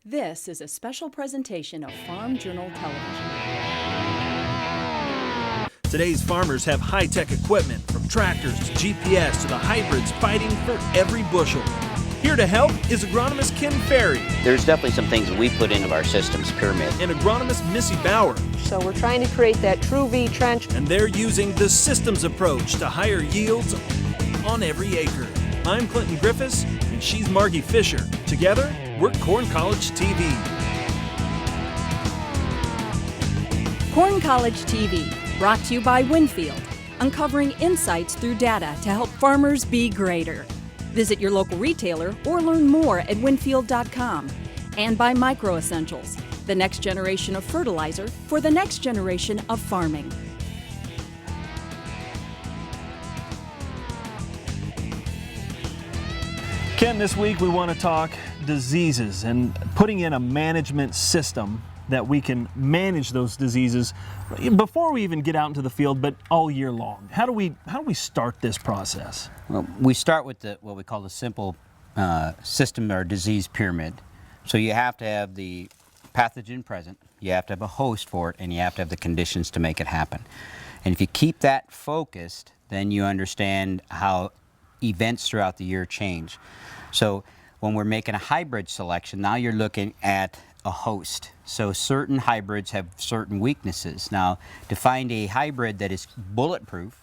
This is a special presentation of Farm Journal Television. Today's farmers have high-tech equipment, from tractors to GPS to the hybrids, fighting for every bushel. Here to help is agronomist Ken Ferry There's definitely some things that we put into our systems pyramid. and agronomist Missy Bauer, So we're trying to create that true V trench. and they're using the systems approach to higher yields on every acre. I'm Clinton Griffiths, and she's Margie Fisher. Together, we're Corn College TV. Corn College TV, brought to you by Winfield, uncovering insights through data to help farmers be greater. Visit your local retailer or learn more at winfield.com. And by Micro Essentials, the next generation of fertilizer for the next generation of farming. Ken, this week we want to talk diseases and putting in a management system that we can manage those diseases before we even get out into the field, but all year long. How do we start this process? Well, we start with what we call the simple system or disease pyramid. So you have to have the pathogen present, you have to have a host for it, and you have to have the conditions to make it happen. And if you keep that focused, then you understand how events throughout the year change. So when we're making a hybrid selection, now you're looking at a host. So certain hybrids have certain weaknesses. Now, to find a hybrid that is bulletproof,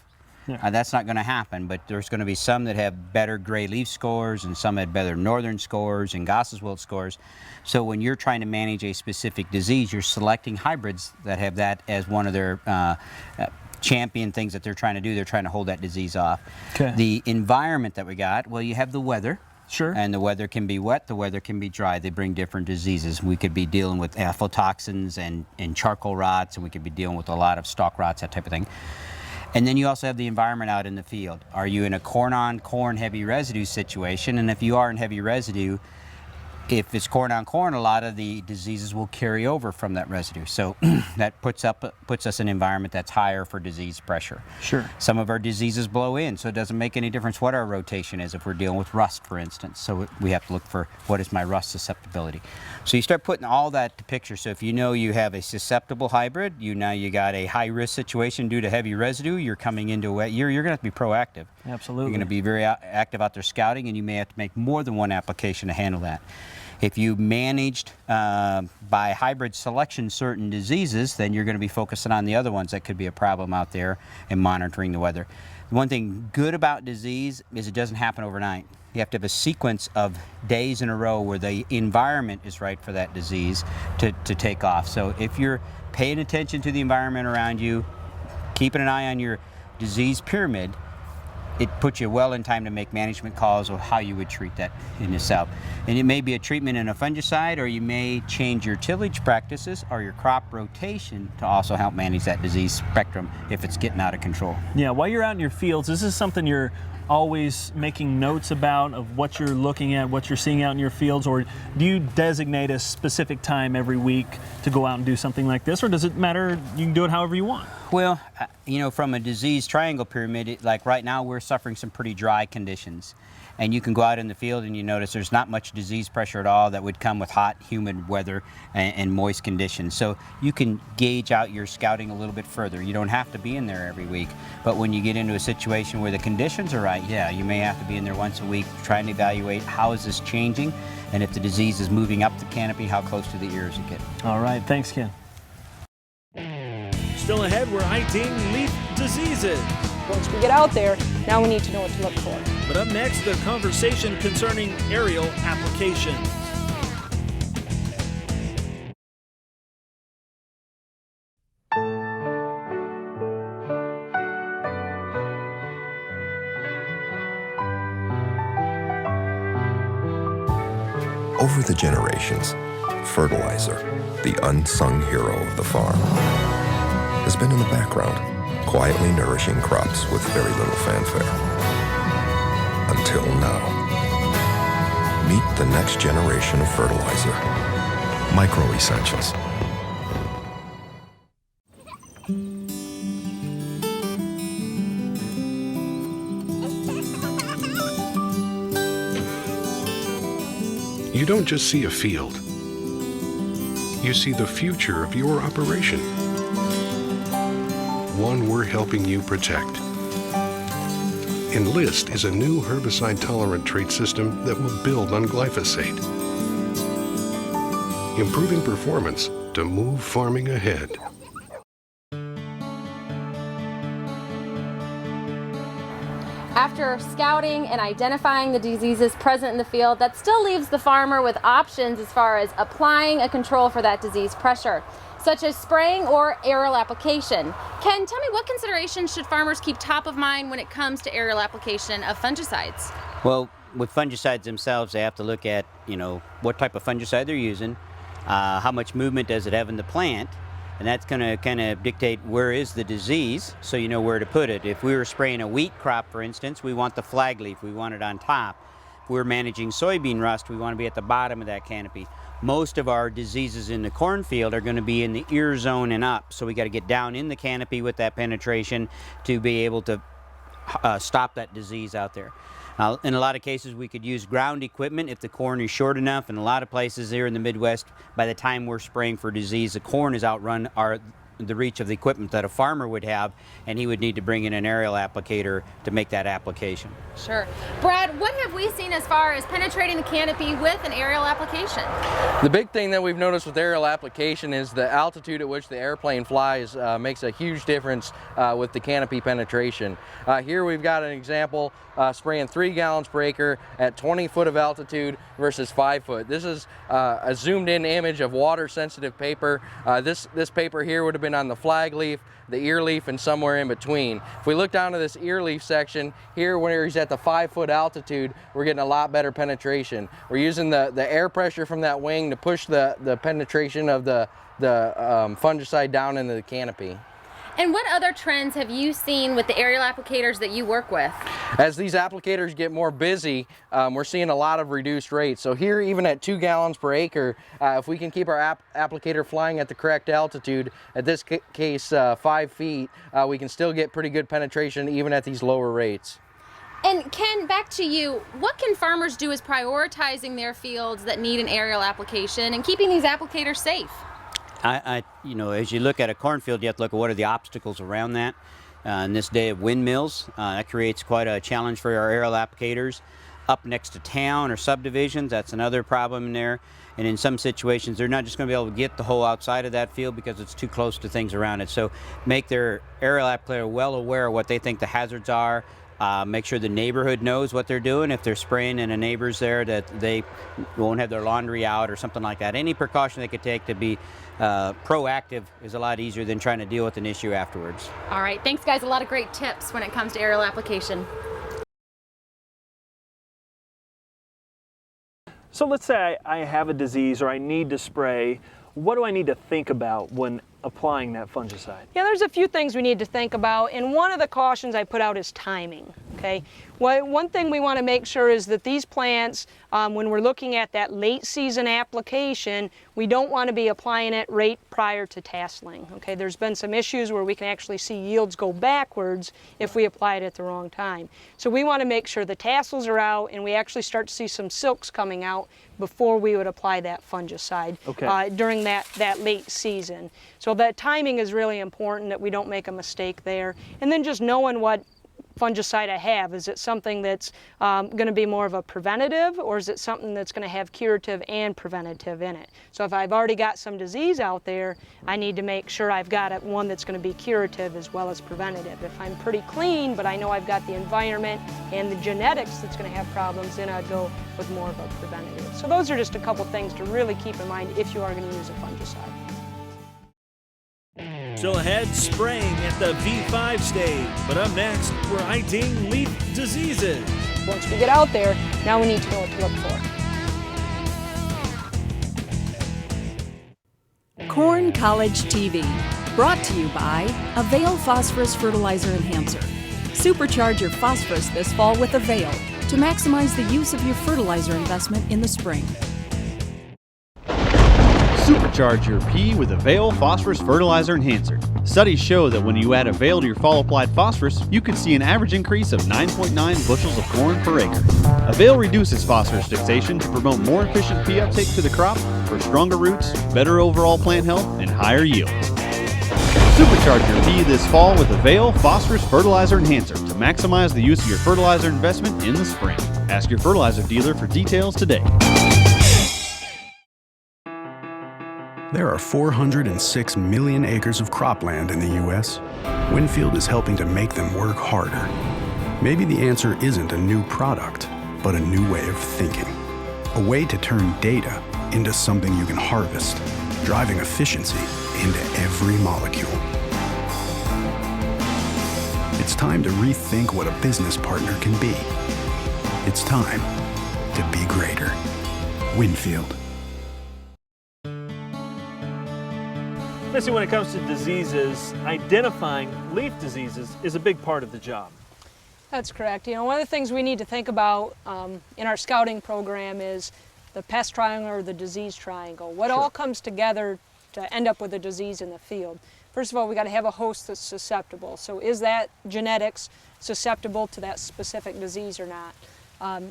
that's not going to happen, but there's going to be some that have better gray leaf scores and some had better northern scores and Goss's wilt scores. So when you're trying to manage a specific disease, you're selecting hybrids that have that as one of their champion things that they're trying to do. They're trying to hold that disease off. Okay. The environment that we got, well, you have the weather. Sure. And the weather can be wet, the weather can be dry. They bring different diseases. We could be dealing with aflatoxins and charcoal rots, and we could be dealing with a lot of stalk rots, that type of thing. And then you also have the environment out in the field. Are you in a corn-on-corn heavy residue situation? And if you are in heavy residue, if it's corn-on-corn, a lot of the diseases will carry over from that residue. So that puts us in an environment that's higher for disease pressure. Sure. Some of our diseases blow in, so it doesn't make any difference what our rotation is if we're dealing with rust, for instance. So we have to look for what is my rust susceptibility. So you start putting all that to picture. So if you know you have a susceptible hybrid, you got a high-risk situation due to heavy residue, you're coming into a wet year, you're going to have to be proactive. Absolutely. You're going to be very active out there scouting, and you may have to make more than one application to handle that. If you managed by hybrid selection certain diseases, then you're going to be focusing on the other ones that could be a problem out there and monitoring the weather. The one thing good about disease is it doesn't happen overnight. You have to have a sequence of days in a row where the environment is right for that disease to take off. So if you're paying attention to the environment around you, keeping an eye on your disease pyramid, it puts you well in time to make management calls of how you would treat that in yourself. And it may be a treatment in a fungicide, or you may change your tillage practices or your crop rotation to also help manage that disease spectrum if it's getting out of control. Yeah, while you're out in your fields, is this something you're always making notes about of what you're looking at, what you're seeing out in your fields, or do you designate a specific time every week to go out and do something like this, or does it matter, you can do it however you want? Well, from a disease triangle pyramid, like right now we're suffering some pretty dry conditions. And you can go out in the field and you notice there's not much disease pressure at all that would come with hot, humid weather and moist conditions. So you can gauge out your scouting a little bit further. You don't have to be in there every week. But when you get into a situation where the conditions are right, yeah, you may have to be in there once a week trying to evaluate how is this changing, and if the disease is moving up the canopy, how close to the ear is it getting. All right, thanks, Ken. Still ahead, we're IDing leaf diseases. Once we get out there, now we need to know what to look for. But up next, the conversation concerning aerial applications. Over the generations, fertilizer, the unsung hero of the farm, has been in the background, quietly nourishing crops with very little fanfare. Until now. Meet the next generation of fertilizer. Micro Essentials. You don't just see a field. you see the future of your operation. One we're helping you protect. Enlist is a new herbicide-tolerant trait system that will build on glyphosate, improving performance to move farming ahead. After scouting and identifying the diseases present in the field, that still leaves the farmer with options as far as applying a control for that disease pressure, such as spraying or aerial application. Ken, tell me, what considerations should farmers keep top of mind when it comes to aerial application of fungicides? Well, with fungicides themselves, they have to look at, what type of fungicide they're using, how much movement does it have in the plant, and that's going to kind of dictate where is the disease, so you know where to put it. If we were spraying a wheat crop, for instance, we want the flag leaf, we want it on top. If we're managing soybean rust, we want to be at the bottom of that canopy. Most of our diseases in the cornfield are going to be in the ear zone and up, so we got to get down in the canopy with that penetration to be able to stop that disease out there. In a lot of cases, we could use ground equipment if the corn is short enough. In a lot of places here in the Midwest, by the time we're spraying for disease, the corn has outrun the reach of the equipment that a farmer would have, and he would need to bring in an aerial applicator to make that application. Sure. Brad, what have we seen as far as penetrating the canopy with an aerial application? The big thing that we've noticed with aerial application is the altitude at which the airplane flies makes a huge difference with the canopy penetration. Here we've got an example spraying 3 gallons per acre at 20 foot of altitude versus 5 foot. This is a zoomed in image of water sensitive paper. This paper here would have been on the flag leaf, the ear leaf, and somewhere in between. If we look down to this ear leaf section here, where he's at the 5 foot altitude, we're getting a lot better penetration. We're using the air pressure from that wing to push the penetration of the fungicide down into the canopy. And what other trends have you seen with the aerial applicators that you work with? As these applicators get more busy, we're seeing a lot of reduced rates. So here, even at 2 gallons per acre, if we can keep our applicator flying at the correct altitude, at this case 5 feet, we can still get pretty good penetration even at these lower rates. And Ken, back to you, what can farmers do as prioritizing their fields that need an aerial application and keeping these applicators safe? As you look at a cornfield, you have to look at what are the obstacles around that. In this day of windmills, that creates quite a challenge for our aerial applicators. Up next to town or subdivisions, that's another problem in there. And in some situations, they're not just going to be able to get the hole outside of that field because it's too close to things around it. So make their aerial applicator well aware of what they think the hazards are. Make sure the neighborhood knows what they're doing. If they're spraying and a neighbor's there, that they won't have their laundry out or something like that. Any precaution they could take to be proactive is a lot easier than trying to deal with an issue afterwards. All right, thanks guys. A lot of great tips when it comes to aerial application. So let's say I have a disease or I need to spray. What do I need to think about when applying that fungicide? Yeah, there's a few things we need to think about, and one of the cautions I put out is timing, okay? One thing we want to make sure is that these plants, when we're looking at that late season application, we don't want to be applying it right prior to tasseling, okay? There's been some issues where we can actually see yields go backwards if we apply it at the wrong time. So we want to make sure the tassels are out and we actually start to see some silks coming out before we would apply that fungicide during that late season. So that timing is really important, that we don't make a mistake there. And then just knowing what fungicide I have. Is it something that's going to be more of a preventative, or is it something that's going to have curative and preventative in it? So if I've already got some disease out there, I need to make sure I've got one that's going to be curative as well as preventative. If I'm pretty clean, but I know I've got the environment and the genetics that's going to have problems, then I'd go with more of a preventative. So those are just a couple things to really keep in mind if you are going to use a fungicide. Still ahead, spraying at the V5 stage. But up next, we're IDing leaf diseases. Once we get out there, now we need to know what to look for. Corn College TV, brought to you by Avail Phosphorus Fertilizer Enhancer. Supercharge your phosphorus this fall with Avail to maximize the use of your fertilizer investment in the spring. Supercharge your P with Avail Phosphorus Fertilizer Enhancer. Studies show that when you add Avail to your fall-applied phosphorus, you can see an average increase of 9.9 bushels of corn per acre. Avail reduces phosphorus fixation to promote more efficient P uptake to the crop for stronger roots, better overall plant health, and higher yields. Supercharge your P this fall with Avail Phosphorus Fertilizer Enhancer to maximize the use of your fertilizer investment in the spring. Ask your fertilizer dealer for details today. There are 406 million acres of cropland in the U.S. Winfield is helping to make them work harder. Maybe the answer isn't a new product, but a new way of thinking. A way to turn data into something you can harvest, driving efficiency into every molecule. It's time to rethink what a business partner can be. It's time to be greater. Winfield. Missy, when it comes to diseases, identifying leaf diseases is a big part of the job. That's correct. You know, one of the things we need to think about in our scouting program is the pest triangle or the disease triangle. What all comes together to end up with a disease in the field? First of all, we got to have a host that's susceptible. So is that genetics susceptible to that specific disease or not?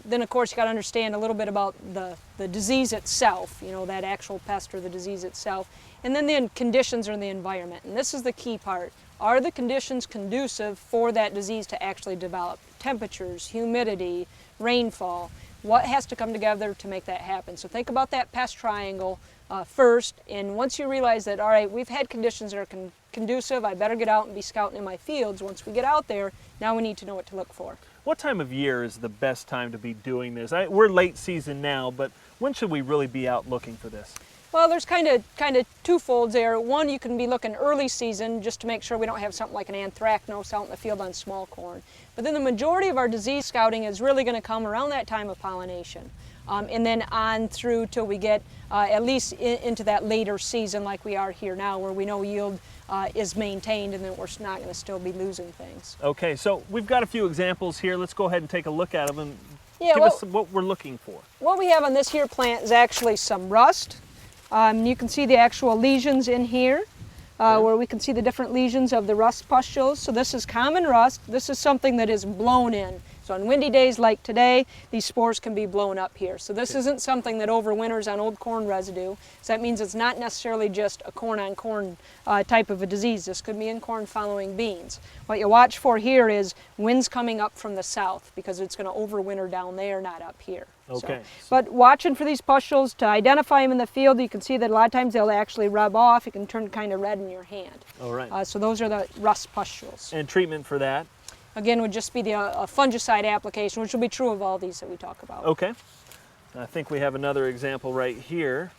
Then of course you got to understand a little bit about the disease itself, you know, that actual pest or the disease itself. And then the conditions or the environment. And this is the key part. Are the conditions conducive for that disease to actually develop? Temperatures, humidity, rainfall. What has to come together to make that happen? So think about that pest triangle first, and once you realize that, all right, we've had conditions that are conducive, I better get out and be scouting in my fields. Once we get out there, now we need to know what to look for. What time of year is the best time to be doing this? We're late season now, but when should we really be out looking for this? Well, there's kind of twofolds there. One, you can be looking early season just to make sure we don't have something like an anthracnose out in the field on small corn. But then the majority of our disease scouting is really going to come around that time of pollination. And then on through till we get at least into that later season like we are here now, where we know yield is maintained and then we're not going to still be losing things. Okay, so we've got a few examples here. Let's go ahead and take a look at them and give us what we're looking for. What we have on this here plant is actually some rust. You can see the actual lesions in here, where we can see the different lesions of the rust pustules. So this is common rust. This is something that is blown in. So on windy days like today, these spores can be blown up here. So this isn't something that overwinters on old corn residue. So that means it's not necessarily just a corn-on-corn type of a disease. This could be in corn following beans. What you watch for here is winds coming up from the south because it's going to overwinter down there, not up here. Okay. So, but watching for these pustules, to identify them in the field, you can see that a lot of times they'll actually rub off. It can turn kind of red in your hand. All right. So those are the rust pustules. And treatment for that? Again, would just be a fungicide application, which will be true of all these that we talk about. Okay. I think we have another example right here.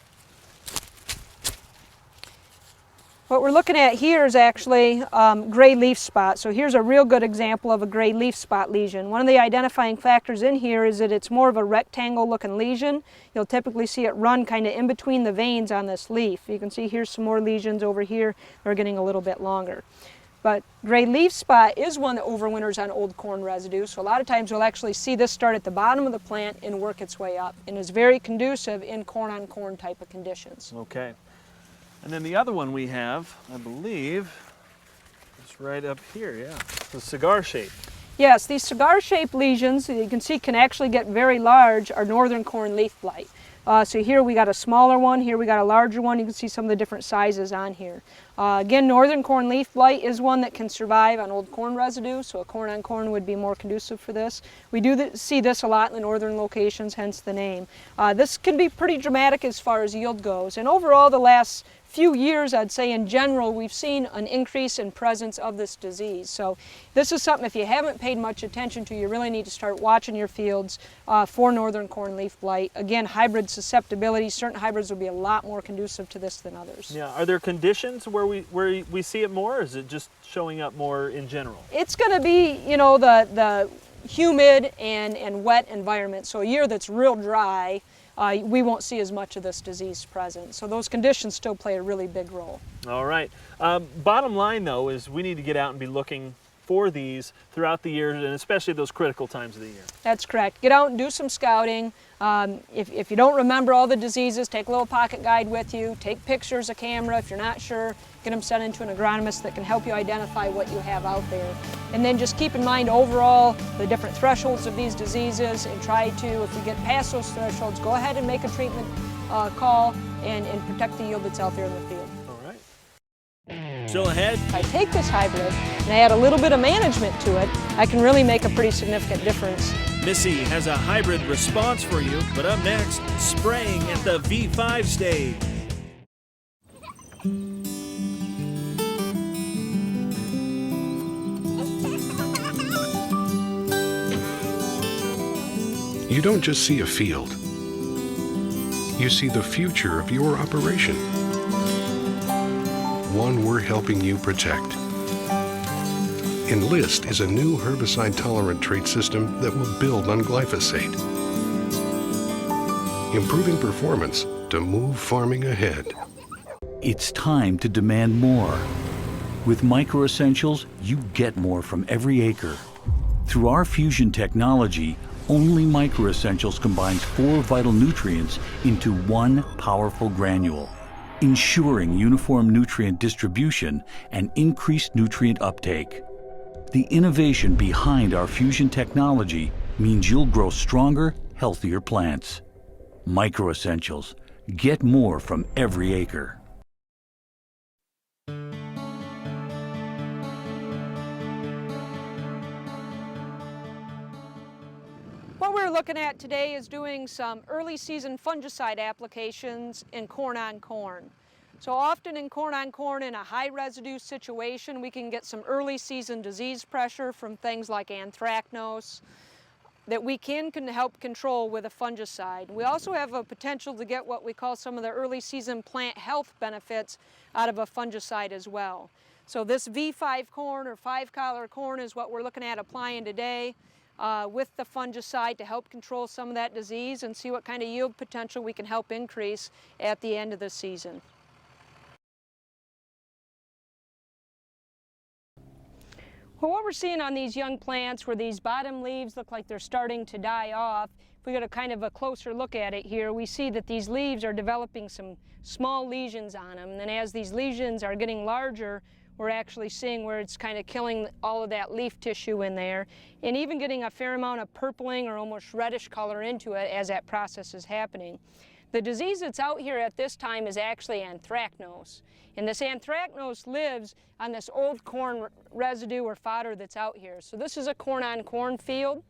What we're looking at here is actually gray leaf spot. So here's a real good example of a gray leaf spot lesion. One of the identifying factors in here is that it's more of a rectangle looking lesion. You'll typically see it run kind of in between the veins on this leaf. You can see here's some more lesions over here. They're getting a little bit longer. But gray leaf spot is one that overwinters on old corn residue. So a lot of times we'll actually see this start at the bottom of the plant and work its way up, and is very conducive in corn-on-corn type of conditions. Okay. And then the other one we have, I believe, is right up here, yeah. The cigar shape. Yes, these cigar-shaped lesions, you can see, can actually get very large, are northern corn leaf blight. So here we got a smaller one, here we got a larger one. You can see some of the different sizes on here. Again, northern corn leaf blight is one that can survive on old corn residue, so a corn-on-corn would be more conducive for this. We do see this a lot in the northern locations, hence the name. This can be pretty dramatic as far as yield goes, and overall the last few years, I'd say in general, we've seen an increase in presence of this disease. So this is something, if you haven't paid much attention to, you really need to start watching your fields for northern corn leaf blight. Again, hybrid susceptibility, certain hybrids will be a lot more conducive to this than others. Yeah, are there conditions where we see it more, or is it just showing up more in general? It's going to be, you know, the humid and wet environment. So a year that's real dry, we won't see as much of this disease present. So those conditions still play a really big role. All right. Bottom line, though, is we need to get out and be looking for these throughout the year, and especially those critical times of the year. That's correct. Get out and do some scouting. If you don't remember all the diseases, take a little pocket guide with you. Take pictures, a camera. If you're not sure, get them sent into an agronomist that can help you identify what you have out there. And then just keep in mind overall the different thresholds of these diseases, and try to, if you get past those thresholds, go ahead and make a treatment call and protect the yield that's out there in the field. All right. Still ahead, If I take this hybrid and I add a little bit of management to it, I can really make a pretty significant difference. Missy has a hybrid response for you, but up next, spraying at the V5 stage. You don't just see a field. You see the future of your operation. One we're helping you protect. Enlist is a new herbicide-tolerant trait system that will build on glyphosate, improving performance to move farming ahead. It's time to demand more. With Micro Essentials, you get more from every acre. Through our fusion technology, only Micro Essentials combines 4 vital nutrients into one powerful granule, ensuring uniform nutrient distribution and increased nutrient uptake. The innovation behind our fusion technology means you'll grow stronger, healthier plants. Micro Essentials. Get more from every acre. What we're looking at today is doing some early season fungicide applications in corn on corn. So often in corn on corn in a high residue situation, we can get some early season disease pressure from things like anthracnose that we can help control with a fungicide. We also have a potential to get what we call some of the early season plant health benefits out of a fungicide as well. So this V5 corn or 5-collar corn is what we're looking at applying today with the fungicide to help control some of that disease and see what kind of yield potential we can help increase at the end of the season. Well, what we're seeing on these young plants where these bottom leaves look like they're starting to die off, if we get a kind of a closer look at it here, we see that these leaves are developing some small lesions on them. And as these lesions are getting larger, we're actually seeing where it's kind of killing all of that leaf tissue in there and even getting a fair amount of purpling or almost reddish color into it as that process is happening. The disease that's out here at this time is actually anthracnose. And this anthracnose lives on this old corn residue or fodder that's out here. So this is a corn on corn field.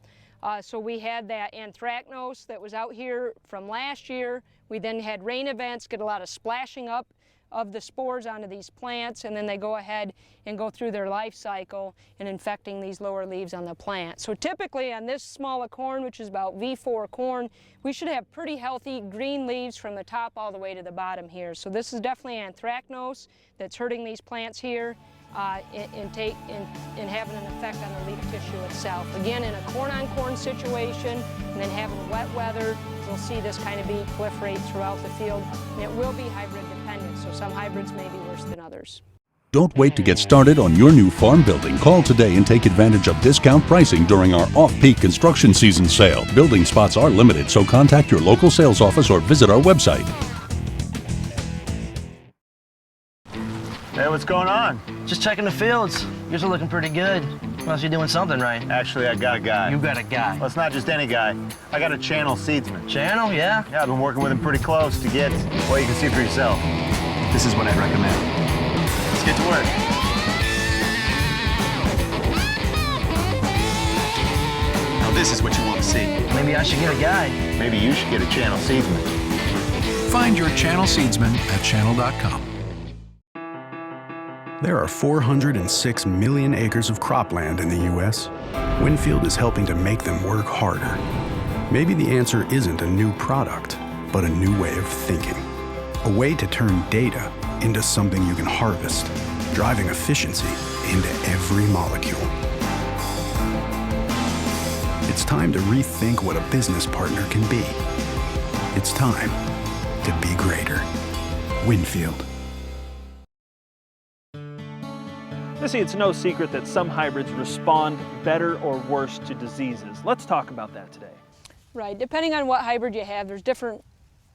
So we had that anthracnose that was out here from last year. We then had rain events, get a lot of splashing up of the spores onto these plants, and then they go ahead and go through their life cycle and infecting these lower leaves on the plant. So typically on this small of corn, which is about V4 corn, we should have pretty healthy green leaves from the top all the way to the bottom here. So this is definitely anthracnose that's hurting these plants here and having an effect on the leaf tissue itself. Again, in a corn-on-corn situation and then having wet weather, you'll see this kind of bee proliferate throughout the field, and it will be hybrid dependent, so some hybrids may be worse than others. Don't wait to get started on your new farm building. Call today and take advantage of discount pricing during our off-peak construction season sale. Building spots are limited, so contact your local sales office or visit our website. Hey, what's going on? Just checking the fields. Yours are looking pretty good. Must be doing something right. Actually, I got a guy. You got a guy? Well, it's not just any guy. I got a Channel seedsman. Channel, yeah? Yeah, I've been working with him pretty close to get, well, you can see for yourself. This is what I'd recommend. Let's get to work. Now, this is what you want to see. Maybe I should get a guy. Maybe you should get a Channel seedsman. Find your Channel seedsman at channel.com. There are 406 million acres of cropland in the U.S. Winfield is helping to make them work harder. Maybe the answer isn't a new product, but a new way of thinking. A way to turn data into something you can harvest, driving efficiency into every molecule. It's time to rethink what a business partner can be. It's time to be greater. Winfield. Missy, it's no secret that some hybrids respond better or worse to diseases. Let's talk about that today. Right, depending on what hybrid you have, there's different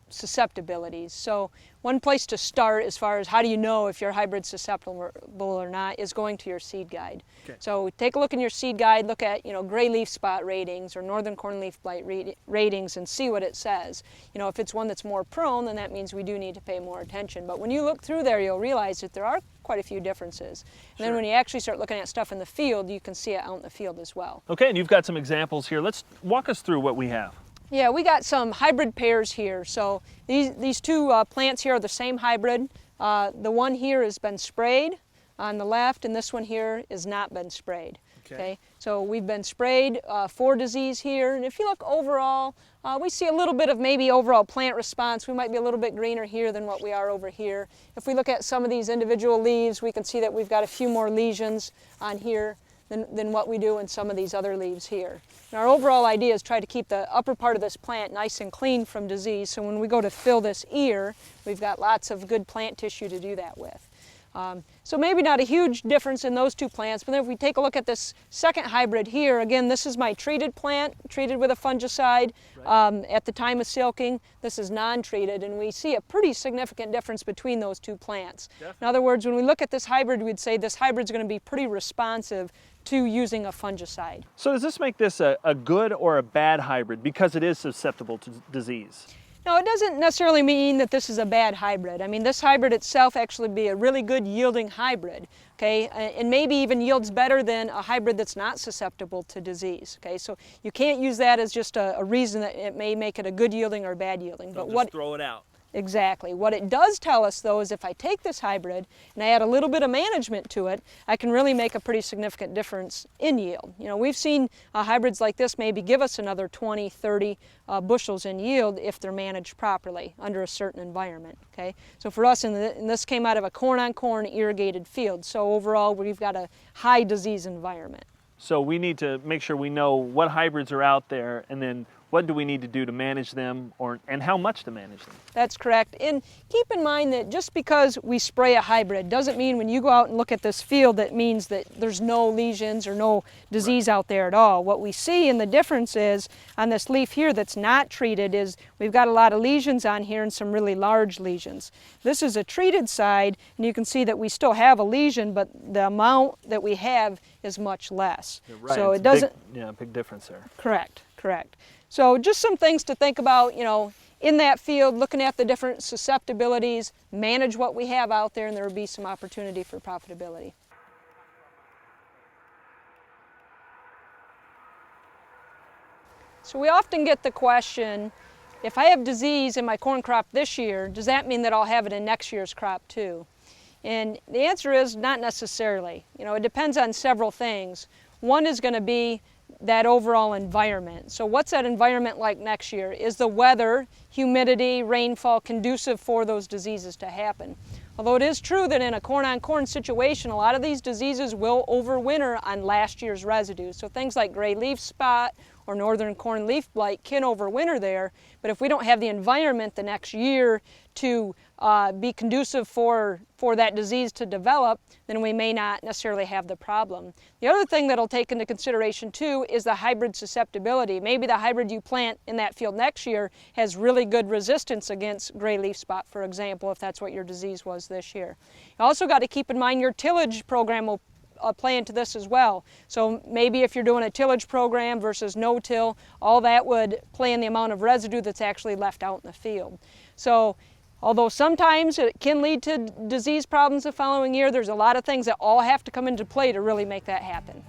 susceptibilities. So one place to start as far as how do you know if your hybrid's susceptible or not is going to your seed guide. Okay. So take a look in your seed guide, look at, gray leaf spot ratings or northern corn leaf blight ratings and see what it says. If it's one that's more prone, then that means we do need to pay more attention. But when you look through there, you'll realize that there are quite a few differences. And then when you actually start looking at stuff in the field, you can see it out in the field as well. Okay, and you've got some examples here. Let's walk us through what we have. Yeah, we got some hybrid pairs here. So these two plants here are the same hybrid. The one here has been sprayed on the left, and this one here has not been sprayed. Okay. So we've been sprayed for disease here, and if you look overall, we see a little bit of maybe overall plant response. We might be a little bit greener here than what we are over here. If we look at some of these individual leaves, we can see that we've got a few more lesions on here than what we do in some of these other leaves here. And our overall idea is try to keep the upper part of this plant nice and clean from disease, so when we go to fill this ear, we've got lots of good plant tissue to do that with. So maybe not a huge difference in those two plants, but then if we take a look at this second hybrid here, again, this is my treated plant, treated with a fungicide at the time of silking. This is non-treated, and we see a pretty significant difference between those two plants. Definitely. In other words, when we look at this hybrid, we'd say this hybrid's going to be pretty responsive to using a fungicide. So does this make this a good or a bad hybrid because it is susceptible to disease? No, it doesn't necessarily mean that this is a bad hybrid. I mean, this hybrid itself actually be a really good yielding hybrid, okay, and maybe even yields better than a hybrid that's not susceptible to disease, okay? So you can't use that as just a reason that it may make it a good yielding or bad yielding. Don't just throw it out. Exactly. What it does tell us, though, is if I take this hybrid and I add a little bit of management to it, I can really make a pretty significant difference in yield. We've seen hybrids like this maybe give us another 20, 30 bushels in yield if they're managed properly under a certain environment. Okay. So for us, and this came out of a corn-on-corn irrigated field, so overall we've got a high disease environment. So we need to make sure we know what hybrids are out there, and then what do we need to do to manage them, and how much to manage them? That's correct. And keep in mind that just because we spray a hybrid doesn't mean when you go out and look at this field that means that there's no lesions or no disease out there at all. What we see, and the difference is on this leaf here that's not treated, is we've got a lot of lesions on here and some really large lesions. This is a treated side, and you can see that we still have a lesion, but the amount that we have is much less. Right. So it doesn't... big difference there. Correct, correct. So just some things to think about, in that field, looking at the different susceptibilities, manage what we have out there, and there will be some opportunity for profitability. So we often get the question, if I have disease in my corn crop this year, does that mean that I'll have it in next year's crop too? And the answer is not necessarily. It depends on several things. One is going to be that overall environment. So what's that environment like next year? Is the weather, humidity, rainfall conducive for those diseases to happen? Although it is true that in a corn-on-corn situation, a lot of these diseases will overwinter on last year's residue. So things like gray leaf spot or northern corn leaf blight can overwinter there, but if we don't have the environment the next year to be conducive for that disease to develop, then we may not necessarily have the problem. The other thing that'll take into consideration too is the hybrid susceptibility. Maybe the hybrid you plant in that field next year has really good resistance against gray leaf spot, for example, if that's what your disease was this year. You also got to keep in mind your tillage program will play into this as well. So maybe if you're doing a tillage program versus no-till, all that would play in the amount of residue that's actually left out in the field. So although sometimes it can lead to disease problems the following year, there's a lot of things that all have to come into play to really make that happen.